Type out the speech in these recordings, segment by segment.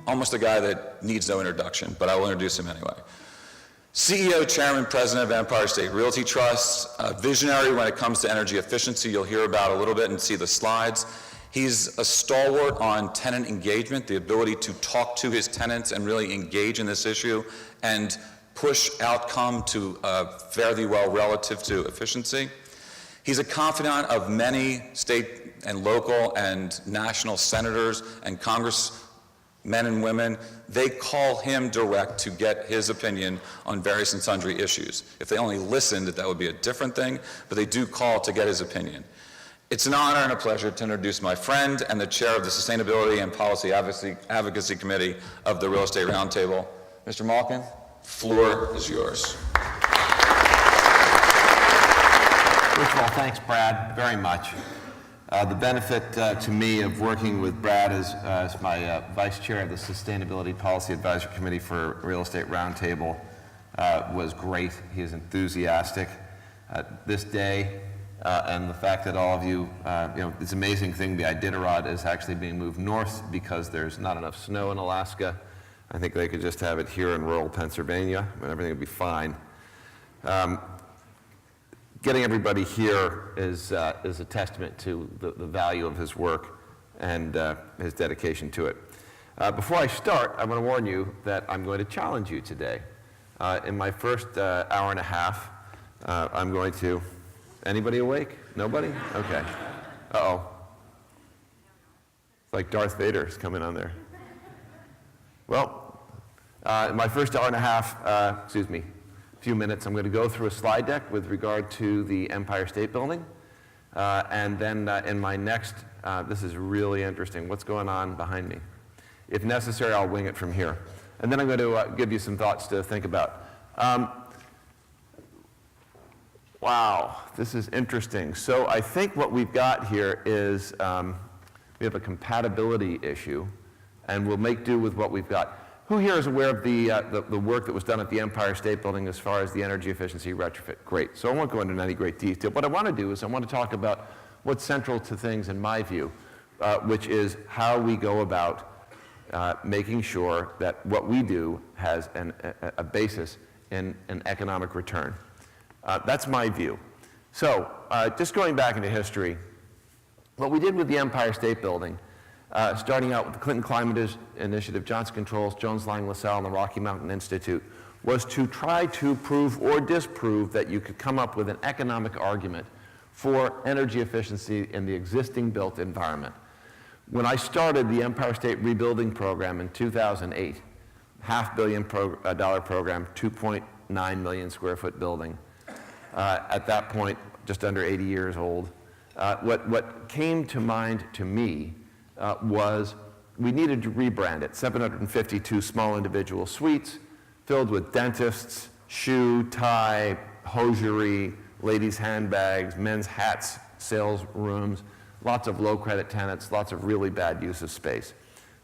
almost a guy that needs no introduction, but I will introduce him anyway. CEO, Chairman, President of Empire State Realty Trust, visionary when it comes to energy efficiency. You'll hear about a little bit and see the slides. He's a stalwart on tenant engagement, the ability to talk to his tenants and really engage in this issue and push outcome to fairly well relative to efficiency. He's a confidant of many state and local and national senators and congressmen and women. They call him direct to get his opinion on various and sundry issues. If they only listened, that would be a different thing, but they do call to get his opinion. It's an honor and a pleasure to introduce my friend and the chair of the Sustainability and Policy Advocacy Committee of the Real Estate Roundtable, Mr. Malkin. Floor is yours. First of all, thanks, Brad, very much. The benefit to me of working with Brad as my vice chair of the Sustainability Policy Advisory Committee for Real Estate Roundtable was great. He is enthusiastic. This day, and the fact that all of you, it's an amazing thing, the Iditarod is actually being moved north because there's not enough snow in Alaska. I think they could just have it here in rural Pennsylvania, and everything would be fine. Getting everybody here is a testament to the value of his work and his dedication to it. Before I start, I want to warn you that I'm going to challenge you today. In my first hour and a half, I'm going to... Anybody awake? Nobody? Okay. Uh-oh. It's like Darth Vader is coming on there. Well, in my first hour and a half, few minutes, I'm going to go through a slide deck with regard to the Empire State Building. And then in my next, this is really interesting, what's going on behind me. If necessary, I'll wing it from here. And then I'm going to give you some thoughts to think about. Wow, this is interesting. So I think what we've got here is we have a compatibility issue, and we'll make do with what we've got. Who here is aware of the work that was done at the Empire State Building as far as the energy efficiency retrofit? Great. So I won't go into any great detail. What I want to do is I want to talk about what's central to things in my view, which is how we go about making sure that what we do has a basis in an economic return. That's my view. So just going back into history, what we did with the Empire State Building, starting out with the Clinton Climate Initiative, Johnson Controls, Jones Lang LaSalle, and the Rocky Mountain Institute, was to try to prove or disprove that you could come up with an economic argument for energy efficiency in the existing built environment. When I started the Empire State Rebuilding Program in 2008, $500 million program, 2.9 million square foot building, at that point, just under 80 years old, what came to mind to me was we needed to rebrand it. 752 small individual suites filled with dentists, shoe, tie, hosiery, ladies' handbags, men's hats, sales rooms, lots of low credit tenants, lots of really bad use of space.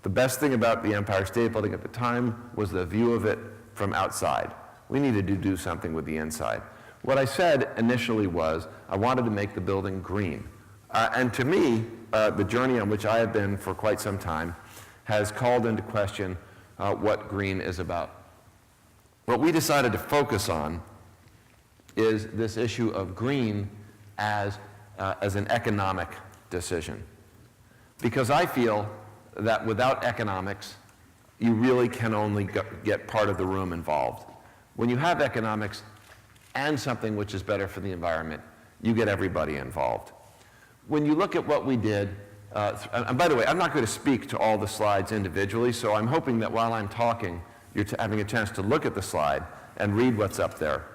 The best thing about the Empire State Building at the time was the view of it from outside. We needed to do something with the inside. What I said initially was I wanted to make the building green. And to me, the journey on which I have been for quite some time has called into question what green is about. What we decided to focus on is this issue of green as an economic decision. Because I feel that without economics, you really can only get part of the room involved. When you have economics and something which is better for the environment, you get everybody involved. When you look at what we did, and by the way, I'm not going to speak to all the slides individually, so I'm hoping that while I'm talking, you're having a chance to look at the slide and read what's up there.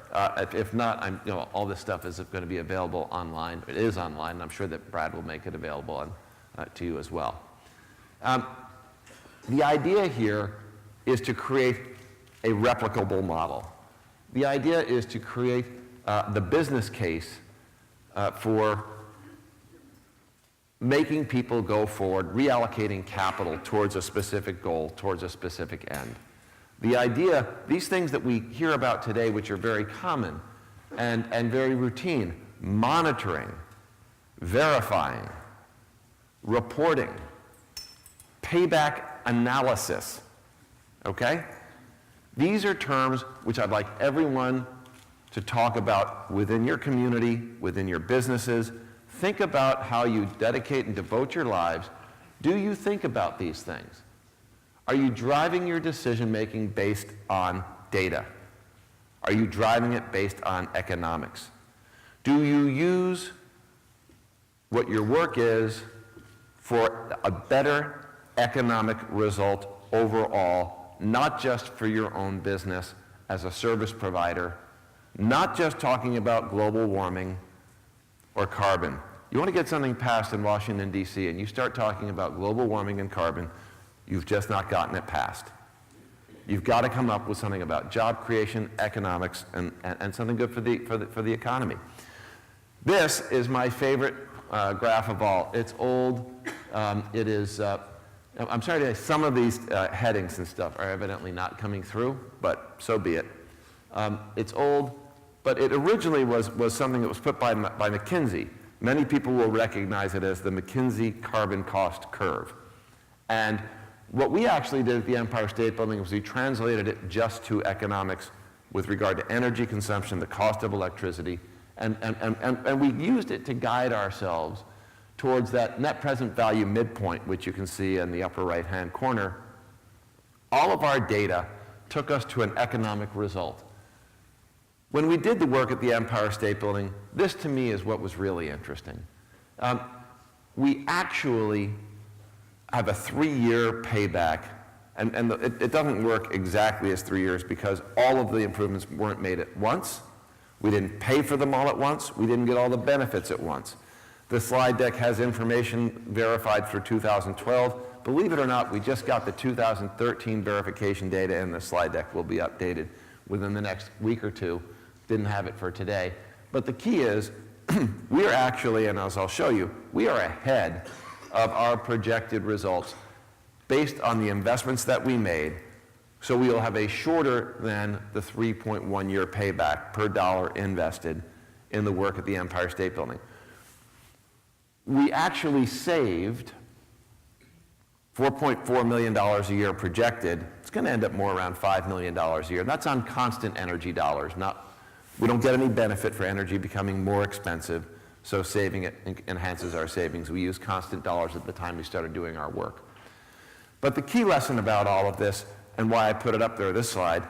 If not, all this stuff is going to be available online. It is online, and I'm sure that Brad will make it available to you as well. The idea here is to create a replicable model. The idea is to create the business case for making people go forward, reallocating capital towards a specific goal, towards a specific end. The idea, these things that we hear about today, which are very common and very routine, monitoring, verifying, reporting, payback analysis, okay? These are terms which I'd like everyone to talk about within your community, within your businesses. Think about how you dedicate and devote your lives. Do you think about these things? Are you driving your decision-making based on data? Are you driving it based on economics? Do you use what your work is for a better economic result overall, not just for your own business as a service provider, not just talking about global warming or carbon? You want to get something passed in Washington, D.C., and you start talking about global warming and carbon, you've just not gotten it passed. You've got to come up with something about job creation, economics, and something good for the economy. This is my favorite graph of all. It's old. It is, I'm sorry to say, some of these headings and stuff are evidently not coming through, but so be it. It's old, but it originally was something that was put by McKinsey. Many people will recognize it as the McKinsey carbon cost curve. And what we actually did at the Empire State Building was we translated it just to economics with regard to energy consumption, the cost of electricity, and we used it to guide ourselves towards that net present value midpoint, which you can see in the upper right-hand corner. All of our data took us to an economic result. When we did the work at the Empire State Building, this to me is what was really interesting. We actually have a 3-year payback, and it doesn't work exactly as 3 years because all of the improvements weren't made at once. We didn't pay for them all at once. We didn't get all the benefits at once. The slide deck has information verified for 2012. Believe it or not, we just got the 2013 verification data, and the slide deck will be updated within the next week or two. Didn't have it for today. But the key is, we are actually, and as I'll show you, we are ahead of our projected results based on the investments that we made. So we will have a shorter than the 3.1 year payback per dollar invested in the work at the Empire State Building. We actually saved $4.4 million a year projected. It's going to end up more around $5 million a year. That's on constant energy dollars. We don't get any benefit for energy becoming more expensive, so saving it enhances our savings. We use constant dollars at the time we started doing our work. But the key lesson about all of this, and why I put it up there, this slide,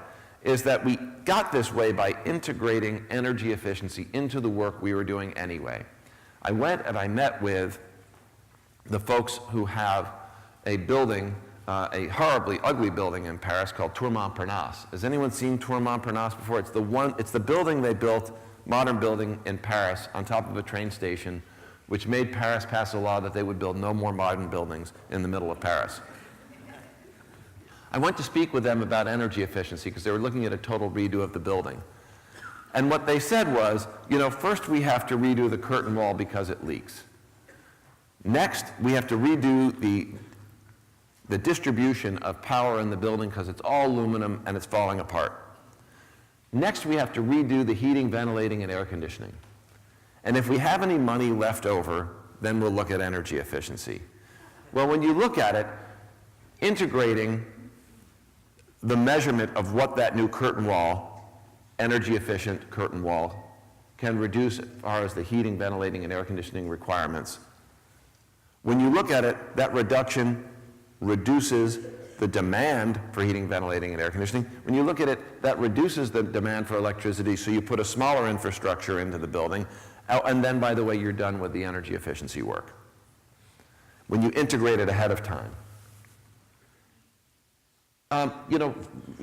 is that we got this way by integrating energy efficiency into the work we were doing anyway. I went and I met with the folks who have a building, a horribly ugly building in Paris called Tour Montparnasse. Has anyone seen Tour Montparnasse before? It's the building they built, modern building in Paris on top of a train station, which made Paris pass a law that they would build no more modern buildings in the middle of Paris. I went to speak with them about energy efficiency because they were looking at a total redo of the building. And what they said was, first we have to redo the curtain wall because it leaks. Next, we have to redo the distribution of power in the building because it's all aluminum and it's falling apart. Next, we have to redo the heating, ventilating, and air conditioning. And if we have any money left over, then we'll look at energy efficiency. Well, when you look at it, integrating the measurement of what that new curtain wall, energy efficient curtain wall, can reduce as far as the heating, ventilating, and air conditioning requirements. When you look at it, that reduction reduces the demand for heating, ventilating, and air conditioning. When you look at it, that reduces the demand for electricity, so you put a smaller infrastructure into the building, and then, by the way, you're done with the energy efficiency work. When you integrate it ahead of time.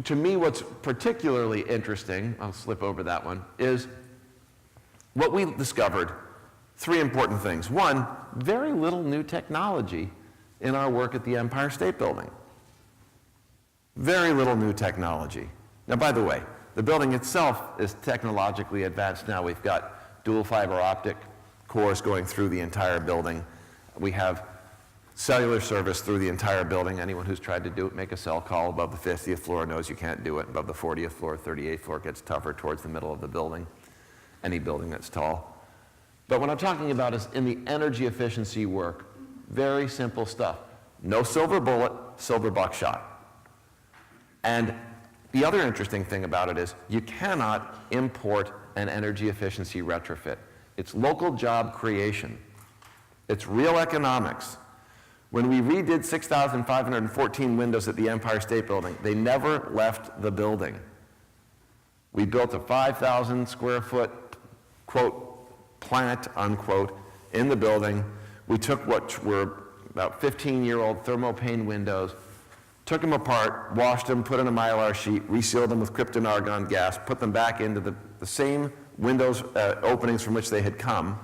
To me, what's particularly interesting, I'll slip over that one, is what we discovered, 3 important things. One, very little new technology in our work at the Empire State Building. Very little new technology. Now, by the way, the building itself is technologically advanced now. We've got dual fiber optic cores going through the entire building. We have cellular service through the entire building. Anyone who's tried to do it, make a cell call above the 50th floor knows you can't do it. Above the 40th floor, 38th floor, it gets tougher towards the middle of the building, any building that's tall. But what I'm talking about is in the energy efficiency work, very simple stuff. No silver bullet, silver buckshot. And the other interesting thing about it is you cannot import an energy efficiency retrofit. It's local job creation. It's real economics. When we redid 6,514 windows at the Empire State Building, they never left the building. We built a 5,000 square foot, quote, plant, unquote, in the building. We took what were about 15-year-old thermopane windows, took them apart, washed them, put in a Mylar sheet, resealed them with krypton argon gas, put them back into the same windows openings from which they had come.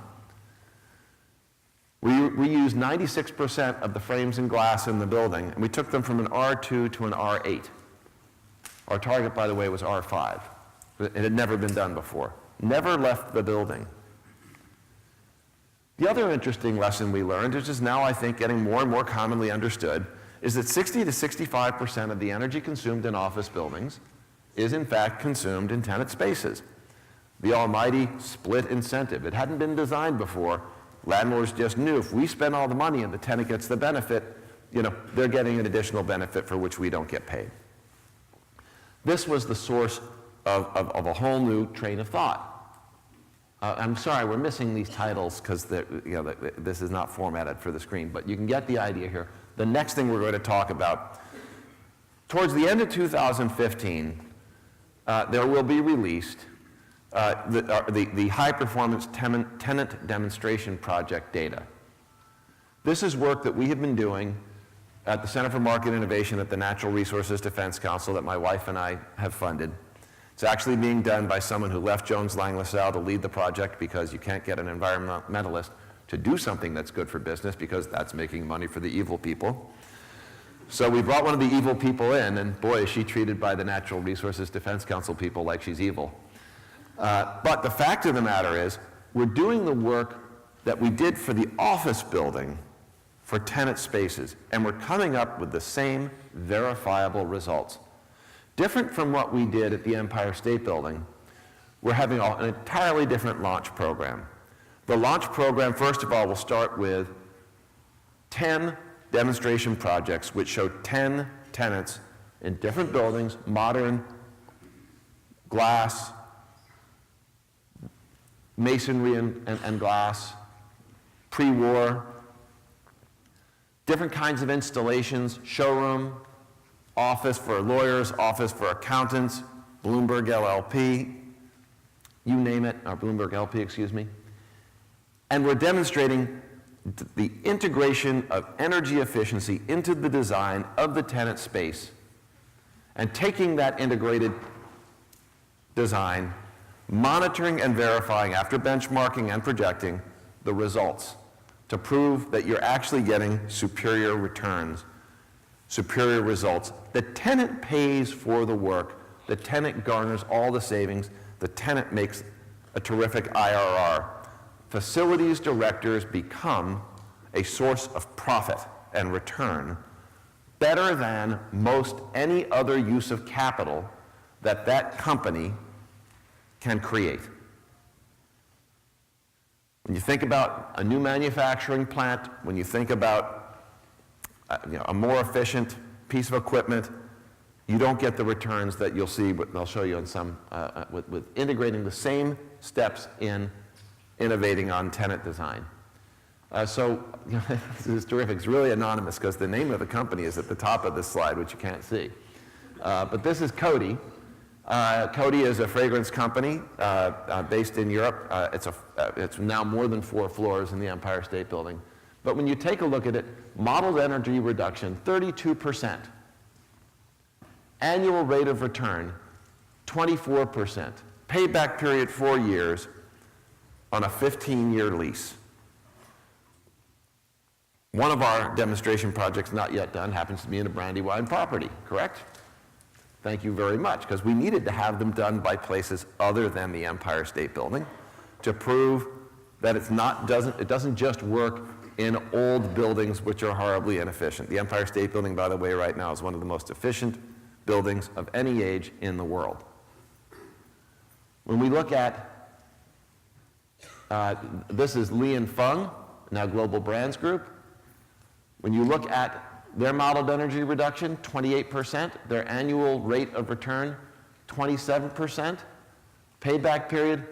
We reused 96% of the frames and glass in the building, and we took them from an R2 to an R8. Our target, by the way, was R5. It had never been done before. Never left the building. The other interesting lesson we learned, which is now, I think, getting more and more commonly understood, is that 60 to 65% of the energy consumed in office buildings is, in fact, consumed in tenant spaces. The almighty split incentive. It hadn't been designed before. Landlords just knew if we spend all the money and the tenant gets the benefit, they're getting an additional benefit for which we don't get paid. This was the source of a whole new train of thought. I'm sorry, we're missing these titles because this is not formatted for the screen, but you can get the idea here. The next thing we're going to talk about, towards the end of 2015, there will be released the high-performance tenant demonstration project data. This is work that we have been doing at the Center for Market Innovation at the Natural Resources Defense Council that my wife and I have funded. It's actually being done by someone who left Jones Lang LaSalle to lead the project because you can't get an environmentalist to do something that's good for business because that's making money for the evil people. So we brought one of the evil people in, and boy, is she treated by the Natural Resources Defense Council people like she's evil. But the fact of the matter is, we're doing the work that we did for the office building for tenant spaces, and we're coming up with the same verifiable results. Different from what we did at the Empire State Building, we're having an entirely different launch program. The launch program, first of all, will start with 10 demonstration projects which show 10 tenants in different buildings, modern, glass, masonry and glass, pre-war, different kinds of installations, showroom, office for lawyers, office for accountants, Bloomberg LLP, you name it, or Bloomberg LP, excuse me. And we're demonstrating the integration of energy efficiency into the design of the tenant space and taking that integrated design, monitoring and verifying after benchmarking and projecting the results to prove that you're actually getting superior returns, superior results. The tenant pays for the work. The tenant garners all the savings. The tenant makes a terrific IRR. Facilities directors become a source of profit and return better than most any other use of capital that company can create. When you think about a new manufacturing plant, when you think about a more efficient piece of equipment, you don't get the returns that you'll see, but I'll show you in some, with integrating the same steps in innovating on tenant design. So this is terrific. It's really anonymous because the name of the company is at the top of this slide, which you can't see. But this is Coty. Coty is a fragrance company based in Europe. It's now more than 4 floors in the Empire State Building. But when you take a look at it, modeled energy reduction, 32%. Annual rate of return, 24%. Payback period, 4 years on a 15-year lease. One of our demonstration projects not yet done happens to be in a Brandywine property, correct? Thank you very much, because we needed to have them done by places other than the Empire State Building to prove that it doesn't just work in old buildings which are horribly inefficient. The Empire State Building, by the way, right now is one of the most efficient buildings of any age in the world. When we look at, this is Li and Feng, now Global Brands Group. When you look at their modeled energy reduction, 28%. Their annual rate of return, 27%. Payback period,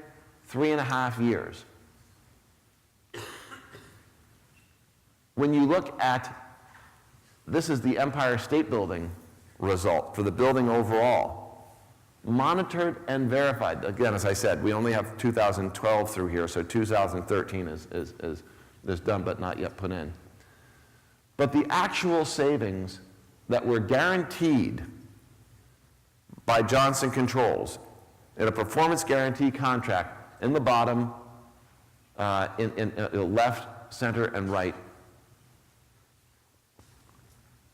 3.5 years. When you look at, this is the Empire State Building result for the building overall, monitored and verified. Again, as I said, we only have 2012 through here, so 2013 is done but not yet put in. But the actual savings that were guaranteed by Johnson Controls in a performance guarantee contract in the bottom, in left, center, and right,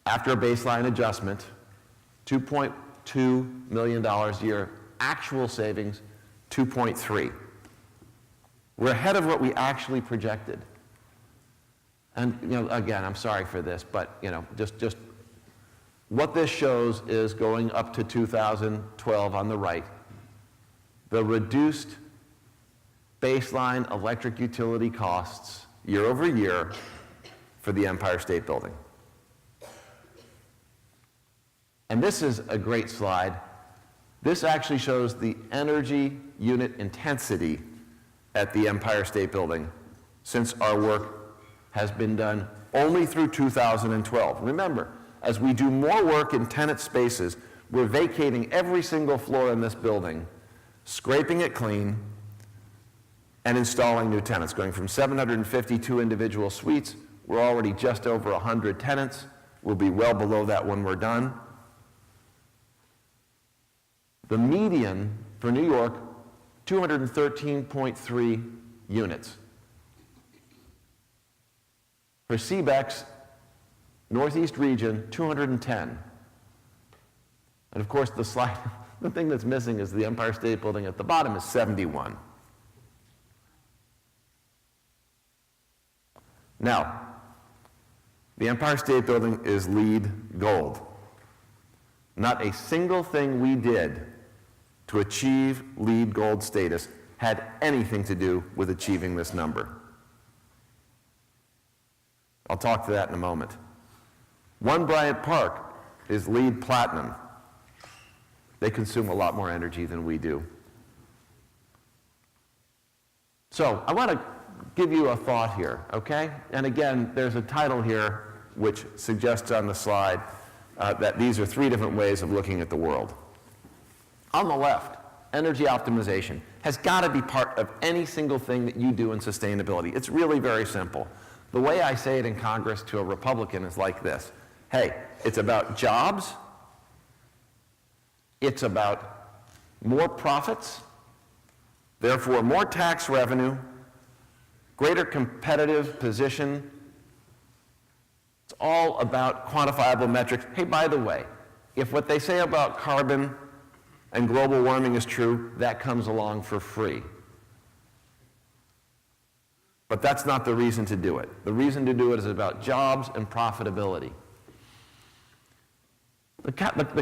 after a baseline adjustment, $2.2 million a year. Actual savings, 2.3. We're ahead of what we actually projected. And again, I'm sorry for this, but just what this shows is going up to 2012 on the right, the reduced baseline electric utility costs year over year for the Empire State Building. And this is a great slide. This actually shows the energy unit intensity at the Empire State Building since our work has been done only through 2012. Remember, as we do more work in tenant spaces, we're vacating every single floor in this building, scraping it clean, and installing new tenants. Going from 752 individual suites, we're already just over 100 tenants. We'll be well below that when we're done. The median for New York, 213.3 units. For CBEX, Northeast region, 210. And of course, the slide, the thing that's missing is the Empire State Building at the bottom is 71. Now, the Empire State Building is LEED Gold. Not a single thing we did to achieve LEED Gold status had anything to do with achieving this number. I'll talk to that in a moment. One Bryant Park is LEED Platinum. They consume a lot more energy than we do. So I want to give you a thought here, okay? And again, there's a title here which suggests on the slide that these are 3 different ways of looking at the world. On the left, energy optimization has got to be part of any single thing that you do in sustainability. It's really very simple. The way I say it in Congress to a Republican is like this. Hey, it's about jobs. It's about more profits, therefore more tax revenue, greater competitive position. It's all about quantifiable metrics. Hey, by the way, if what they say about carbon and global warming is true, that comes along for free. But that's not the reason to do it. The reason to do it is about jobs and profitability. The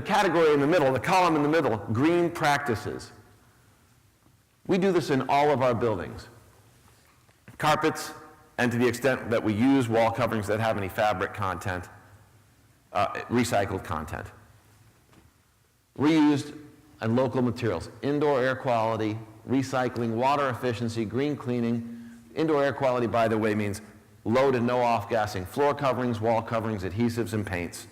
category in the middle, the column in the middle, green practices. We do this in all of our buildings. Carpets, and to the extent that we use wall coverings that have any fabric content, recycled content. Reused and local materials, indoor air quality, recycling, water efficiency, green cleaning. Indoor air quality, by the way, means low to no off-gassing, floor coverings, wall coverings, adhesives, and paints.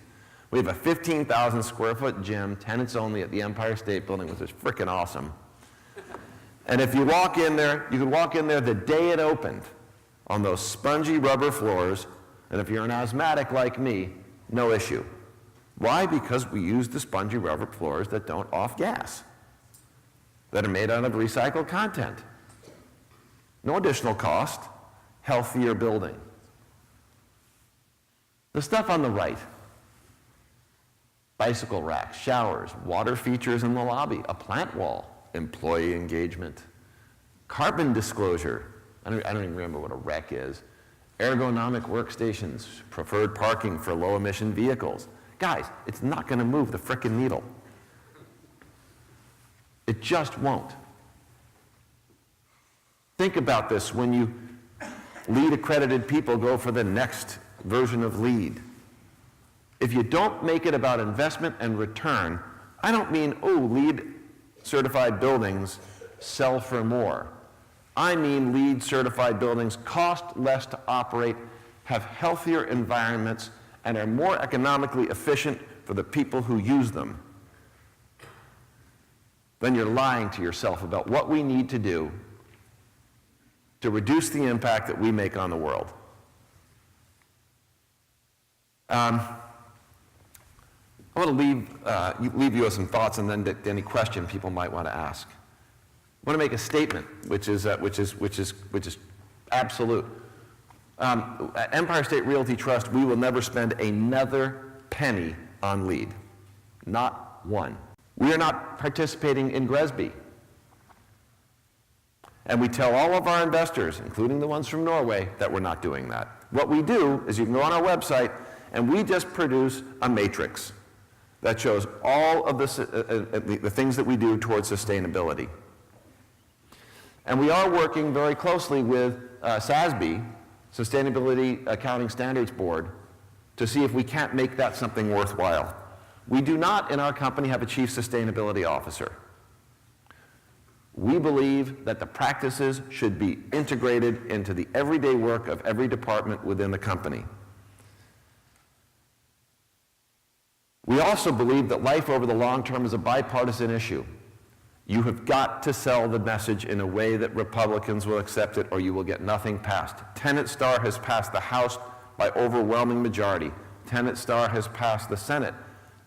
We have a 15,000 square foot gym, tenants only, at the Empire State Building, which is freaking awesome. And if you walk in there, you can walk in there the day it opened on those spongy rubber floors, and if you're an asthmatic like me, no issue. Why? Because we use the spongy rubber floors that don't off-gas, that are made out of recycled content. No additional cost, healthier building. The stuff on the right, bicycle racks, showers, water features in the lobby, a plant wall, employee engagement, carbon disclosure, I don't even remember what a REC is, ergonomic workstations, preferred parking for low-emission vehicles. Guys, it's not going to move the frickin' needle. It just won't. Think about this when you LEED accredited people go for the next version of LEED. If you don't make it about investment and return, I don't mean, oh, LEED certified buildings sell for more. I mean LEED certified buildings cost less to operate, have healthier environments, and are more economically efficient for the people who use them. Then you're lying to yourself about what we need to do to reduce the impact that we make on the world. I want to leave you with some thoughts and then to any question people might want to ask. I want to make a statement, which is absolute. At Empire State Realty Trust, we will never spend another penny on LEED. Not one. We are not participating in GRESB. And we tell all of our investors, including the ones from Norway, that we're not doing that. What we do is you can go on our website and we just produce a matrix that shows all of the things that we do towards sustainability. And we are working very closely with SASB, Sustainability Accounting Standards Board, to see if we can't make that something worthwhile. We do not, in our company, have a chief sustainability officer. We believe that the practices should be integrated into the everyday work of every department within the company. We also believe that life over the long term is a bipartisan issue. You have got to sell the message in a way that Republicans will accept it, or you will get nothing passed. Tenet Star has passed the House by overwhelming majority. Tenet Star has passed the Senate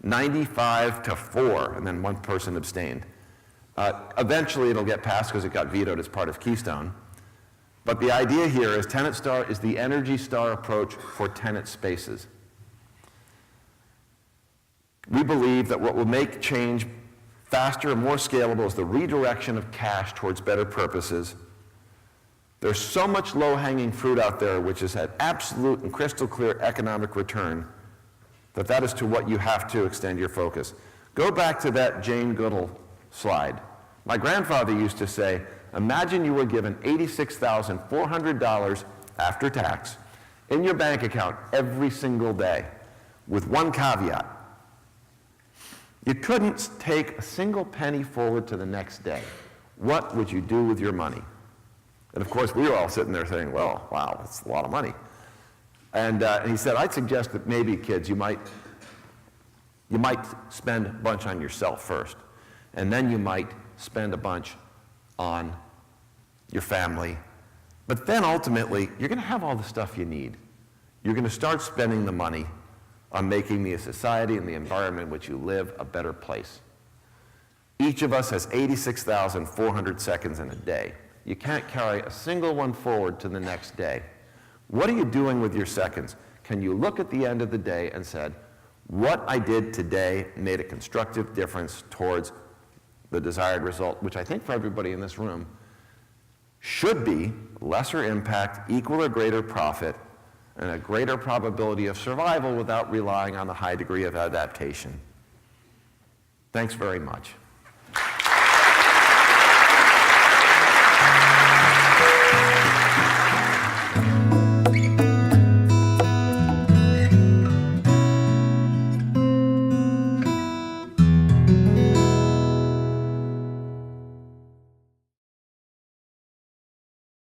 95-4, and then one person abstained. Eventually it'll get passed because it got vetoed as part of Keystone. But the idea here is Tenet Star is the Energy Star approach for tenant spaces. We believe that what will make change faster and more scalable is the redirection of cash towards better purposes. There's so much low-hanging fruit out there which has had absolute and crystal clear economic return that is to what you have to extend your focus. Go back to that Jane Goodall slide. My grandfather used to say, imagine you were given $86,400 after tax in your bank account every single day, with one caveat. You couldn't take a single penny forward to the next day. What would you do with your money? And of course, we were all sitting there saying, well, wow, that's a lot of money. And he said, I'd suggest that maybe, kids, you might spend a bunch on yourself first. And then you might spend a bunch on your family. But then ultimately, you're going to have all the stuff you need. You're going to start spending the money on making the society and the environment in which you live a better place. Each of us has 86,400 seconds in a day. You can't carry a single one forward to the next day. What are you doing with your seconds? Can you look at the end of the day and said, what I did today made a constructive difference towards the desired result, which I think for everybody in this room should be lesser impact, equal or greater profit, and a greater probability of survival without relying on the high degree of adaptation. Thanks very much.